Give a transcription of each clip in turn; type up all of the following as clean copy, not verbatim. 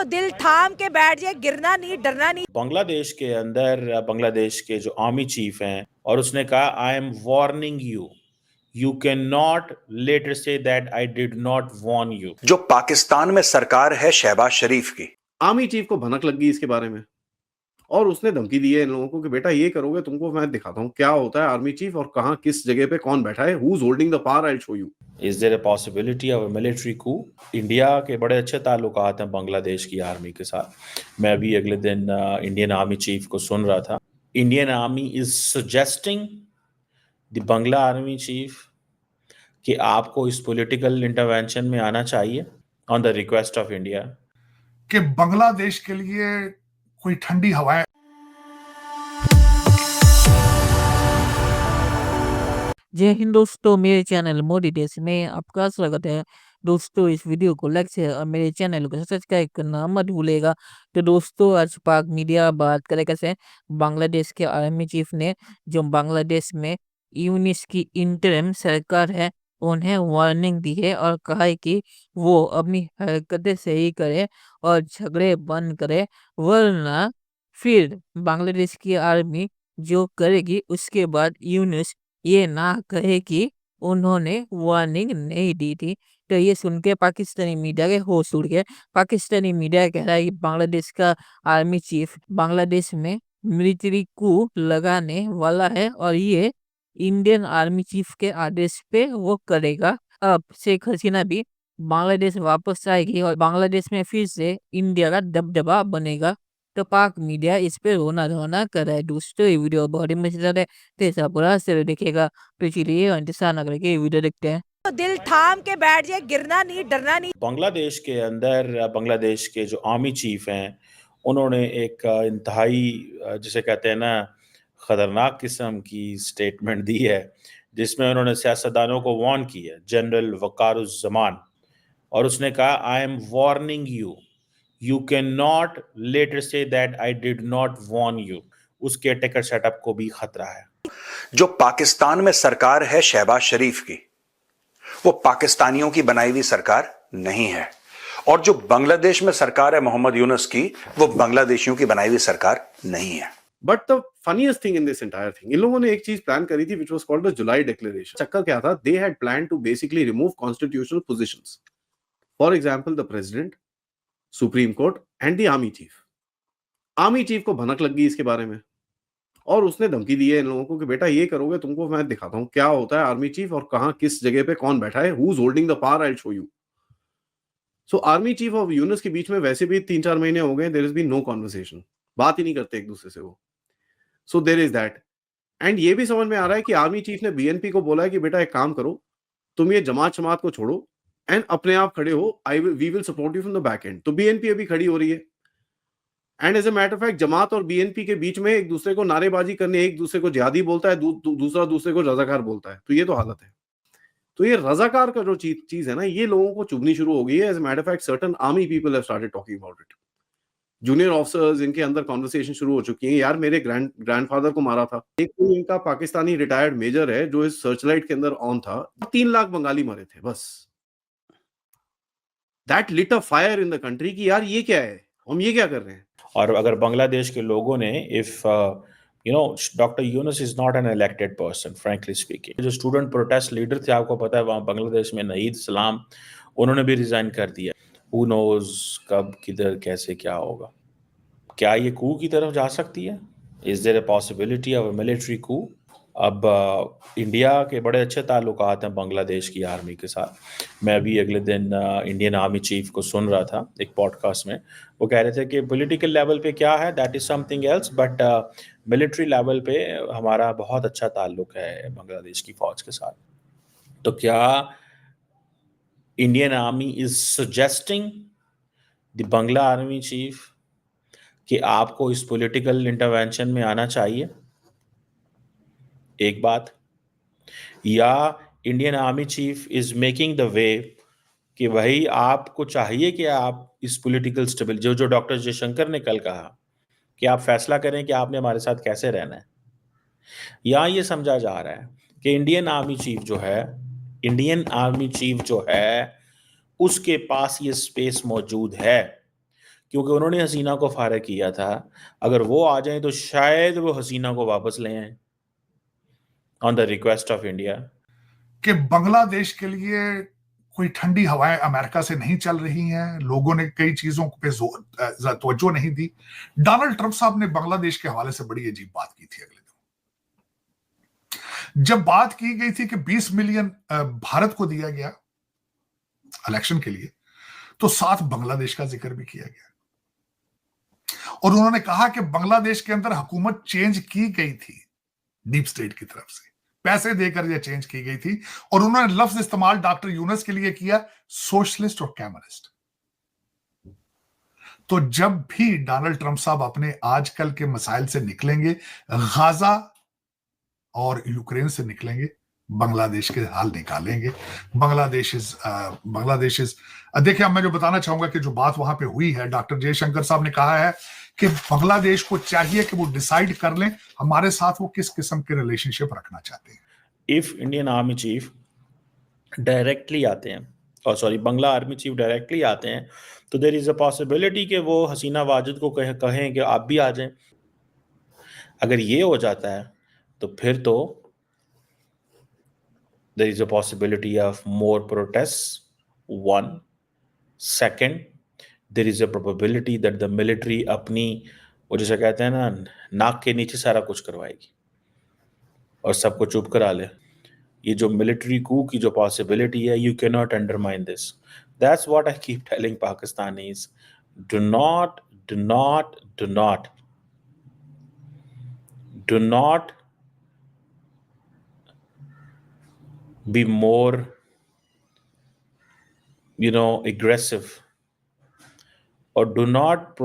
तो दिल थाम के बैठ जाए, गिरना नहीं, डरना नहीं। बांग्लादेश के अंदर बांग्लादेश के जो आर्मी चीफ हैं और उसने कहा I am warning you can not later say that I did not warn you. जो पाकिस्तान में सरकार है शहबाज शरीफ की, आर्मी चीफ को भनक लग गई इसके बारे में और उसने धमकी दी है इन लोगों को कि बेटा ये करोगे तुमको मैं दिखाता हूँ क्या होता है आर्मी चीफ और कहां किस जगह पे कौन बैठा है, who is holding the power, I will show you. Is there a possibility of a military coup? India के बड़े अच्छे ताल्लुकात हैं बांग्लादेश की आर्मी के साथ। मैं अभी अगले दिन इंडियन आर्मी चीफ को सुन रहा था। Indian army is suggesting the Bangla army chief कि आपको इस पॉलिटिकल इंटरवेंशन में आना चाहिए on the request of India, कि बांग्लादेश के लिए कोई ठंडी हवाएं। जय हिंद दोस्तों, मेरे चैनल मोदी देश में आपका स्वागत है। दोस्तों इस वीडियो को लाइक शेयर और मेरे चैनल को सब्सक्राइब करना मत भूलेगा। तो दोस्तों आज पाक मीडिया बात करेगा से बांग्लादेश के आर्मी चीफ ने जो बांग्लादेश में यूनिस की इंटरिम सरकार है उन्हें वार्निंग दी है और कहा है कि वो अपनी हरकतें सही करे और झगड़े बंद करे, वरना फिर बांग्लादेश की आर्मी जो करेगी उसके बाद यूनिस ये ना कहे कि उन्होंने वार्निंग नहीं दी थी। तो ये सुन के पाकिस्तानी मीडिया के होश उड़ गए। पाकिस्तानी मीडिया कह रहा है कि बांग्लादेश का आर्मी चीफ बांग्लादेश में मिलिट्री कू लगाने वाला है और ये इंडियन आर्मी चीफ के आदेश पे वो करेगा। अब शेख हसीना भी बांग्लादेश वापस आएगी और बांग्लादेश में फिर से इंडिया का दबदबा बनेगा। तो पाक मीडिया इस पे रोना धोना कर रहा है। दोस्तों ये वीडियो बहुत ही मजेदार है, तो ऐसा पूरा से देखेगा। तो चलिए इंतजार न करके वीडियो देखते हैं। तो दिल थाम के बैठ जाए, गिरना नहीं, डरना नहीं। बांग्लादेश के अंदर बांग्लादेश के जो आर्मी चीफ हैं उन्होंने एक इंतहाई जिसे कहते हैं ना खतरनाक किस्म की स्टेटमेंट दी है, जिसमें उन्होंने सियासतदानों को वार्न किया, जनरल वकारुज़्ज़मान, और उसने कहा I am warning you can not later say that I did not warn you. उस केयरटेकर सेटअप को भी खतरा है। जो पाकिस्तान में सरकार है शहबाज शरीफ की, वो पाकिस्तानियों की बनाई हुई सरकार नहीं है, और जो बांग्लादेश में सरकार है मोहम्मद यूनुस की, वो बांग्लादेशियों की बनाई हुई सरकार नहीं है। But the funniest thing in this entire thing, इन लोगों ने एक चीज प्लान करी थी which was called the July declaration. चक्कर क्या था, they had plan to basically remove constitutional positions, for example the president, supreme court and the army chief. Army chief को भनक लग गई इसके बारे में और उसने धमकी दी है इन लोगों को कि बेटा ये करोगे तुमको मैं दिखाता हूँ क्या होता है आर्मी चीफ और कहां किस जगह पे कौन बैठा है, who is holding the power, I will show you. So army chief और यूनुस के बीच में वैसे भी 3-4 महीने हो गए, there is been no conversation, बात ही नहीं करते एक दूसरे से वो। So there is that. And ये भी समझ में आ रहा है कि आर्मी चीफ ने बीएनपी को बोला है कि बेटा एक काम करो, तुम ये जमात शमात को छोड़ो एंड अपने आप खड़े हो, we will support you from the back end. तो बीएनपी अभी खड़ी हो रही है and as a matter of fact Jamaat और बीएनपी के बीच में एक दूसरे को नारेबाजी करने, एक दूसरे को जिहादी बोलता है, दूसरा दूसरे को रजाकार बोलता है। तो ये तो हालत है। तो ये रजाकार का जो चीज है ना, ये लोगों को चुभनी शुरू हो गई है। As a matter of fact certain army people have started talking about it. Junior officers, इनके अंदर कॉन्वर्सेशन शुरू हो चुकी है। यार मेरे ग्रैंडफादर को मारा था, एक तो इनका पाकिस्तानी रिटायर्ड मेजर है जो इस सर्चलाइट के अंदर ऑन था, 3 लाख बंगाली मरे थे बस। That lit a fire in the country कि यार ये क्या है, हम ये क्या कर रहे हैं। और अगर बांग्लादेश के लोगों ने if doctor Yunus is not an elected person, frankly speaking. जो स्टूडेंट प्रोटेस्ट लीडर थे, आपको पता है वहाँ बांग्लादेश में नईद सलाम, उन्होंने भी रिजाइन कर दिया। हु नोज कब किधर कैसे क्या होगा। क्या ये कू की तरफ जा सकती है? Is there a possibility of a military coup? अब इंडिया के बड़े अच्छे ताल्लुकात हैं बांग्लादेश की आर्मी के साथ। मैं अभी अगले दिन इंडियन आर्मी चीफ को सुन रहा था एक पॉडकास्ट में। वो कह रहे थे कि पॉलिटिकल लेवल पे क्या है that is something else, but military level पे हमारा बहुत अच्छा ताल्लुक है बांग्लादेश की फ़ौज के साथ। तो क्या Indian army is suggesting the Bangla army chief कि आपको इस पॉलिटिकल इंटरवेंशन में आना चाहिए? एक बात, या Indian army chief is making the way कि भाई आपको चाहिए कि आप इस पॉलिटिकल स्टेबल जो डॉक्टर जयशंकर ने कल कहा कि आप फैसला करें कि आपने हमारे साथ कैसे रहना है, या ये समझा जा रहा है कि इंडियन आर्मी चीफ जो है उसके पास ये स्पेस मौजूद है क्योंकि उन्होंने हसीना को फारिग किया था। अगर वो आ जाएँ तो शायद वो हसीना को वापस ले आएँ on the request of India. कि बांग्लादेश के लिए कोई ठंडी हवाएं अमेरिका से नहीं चल रही हैं, लोगों ने कई चीजों पे तवज्जो नहीं दी। डोनाल्ड ट्रंप साहब ने बांग्लादेश के हवाले से बड़ी अजीब बात की थी अगले दिन, जब बात की गई थी कि 20 मिलियन भारत को दिया गया इलेक्शन के लिए, तो साथ बांग्लादेश का जिक्र भी किया गया और उन्होंने कहा कि बांग्लादेश के अंदर हुकूमत चेंज की गई थी डीप स्टेट की तरफ से, पैसे देकर यह चेंज की गई थी। और उन्होंने लफ्ज इस्तेमाल डॉक्टर यूनुस के लिए किया, सोशलिस्ट और कम्युनिस्ट। तो जब भी डोनाल्ड ट्रंप साहब अपने आजकल के मसाइल से निकलेंगे, गाजा और यूक्रेन से निकलेंगे, बांग्लादेश के हाल निकालेंगे। बांग्लादेश इज देखिए, अब मैं जो बताना चाहूंगा कि जो बात वहां पे हुई है, डॉक्टर जयशंकर साहब ने कहा है कि बांग्लादेश को चाहिए कि वो डिसाइड कर लें हमारे साथ वो किस किस्म के रिलेशनशिप रखना चाहते हैं। If Indian army chief directly आते हैं, और sorry Bangla army chief directly आते हैं, तो देयर इज अ पॉसिबिलिटी कि वो हसीना वाजिद को कहें कि आप भी आ जाएं। अगर ये हो जाता है तो फिर तो there is a possibility of more protests. One, second, there is a probability that the military अपनी वो जैसे कहते हैं ना, नाक के नीचे सारा कुछ करवाएगी और सबको चुप करा ले। ये जो मिलिट्री कू की जो पॉसिबिलिटी है, you cannot undermine this. That's what I keep telling Pakistanis. Do not be more, aggressive, or do not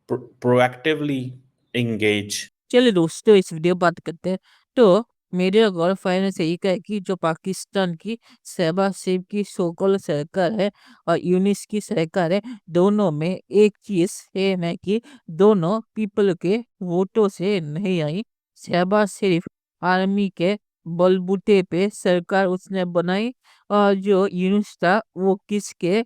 proactively engage. चलिए दोस्तों, इस वीडियो पर बात करते हैं। तो मेरे गौर फाइनेंस से यही है कि जो पाकिस्तान की शहबाज शरीफ की सो-कॉल्ड सरकार है और यूनिस की सरकार है, दोनों में एक चीज सेम है कि दोनों पीपल के वोटों से नहीं आई। शहबाज शरीफ आर्मी के बलबूते पे सरकार उसने बनाई और जो यूनुस था वो किसके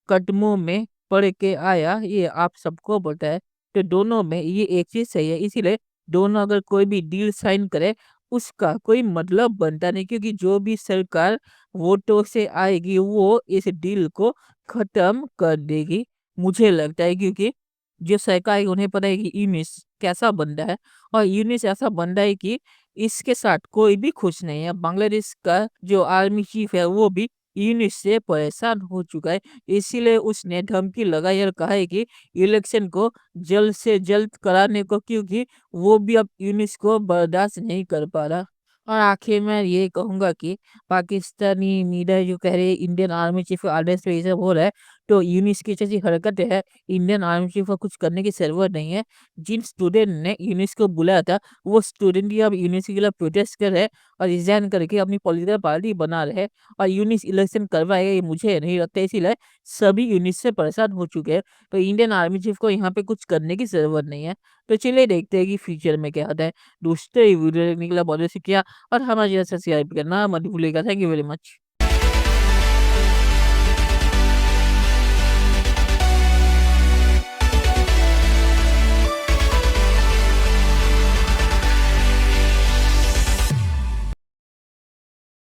कदमों में पड़ के आया, ये आप सबको पता है। तो दोनों में ये एक चीज सही है, इसीलिए दोनों अगर कोई भी डील साइन करे उसका कोई मतलब बनता नहीं, क्योंकि जो भी सरकार वोटों से आएगी वो इस डील को खत्म कर देगी, मुझे लगता है। क्योंकि जो सरकार है उन्हें पता है कि यूनिस कैसा बंदा है और यूनिस ऐसा बंदा है कि इसके साथ कोई भी खुश नहीं है। बांग्लादेश का जो आर्मी चीफ है वो भी यूनिस से परेशान हो चुका है, इसीलिए उसने धमकी लगाई और कहा है कि इलेक्शन को जल्द से जल्द कराने को, क्योंकि वो भी अब यूनिस को बर्दाश्त नहीं कर पा रहा। और आखिर में ये कहूंगा कि पाकिस्तानी मीडिया जो कह रही है इंडियन आर्मी चीफ आदेश पे ये सब हो रहा है, तो यूनिस की जैसी हरकत है, इंडियन आर्मी चीफ को कुछ करने की जरूरत नहीं है। जिन स्टूडेंट ने यूनिस को बुलाया था वो स्टूडेंट ही अब यूनिस के खिलाफ प्रोटेस्ट कर रहे हैं और रिजाइन करके अपनी पॉलिटिकल पार्टी बना रहे हैं और यूनिस इलेक्शन करवाएगा, ये मुझे नहीं लगता। इसीलिए सभी यूनिस से परेशान हो चुके हैं, तो इंडियन आर्मी चीफ को यहाँ पे कुछ करने की जरूरत नहीं है। तो चलिए देखते हैं कि फ्यूचर में क्या होता है। दोस्तों, ये वीडियो देखने के लिए बहुत शुक्रिया और हमारे चैनल सब्सक्राइब करना मत भूलिएगा। Thank you very much.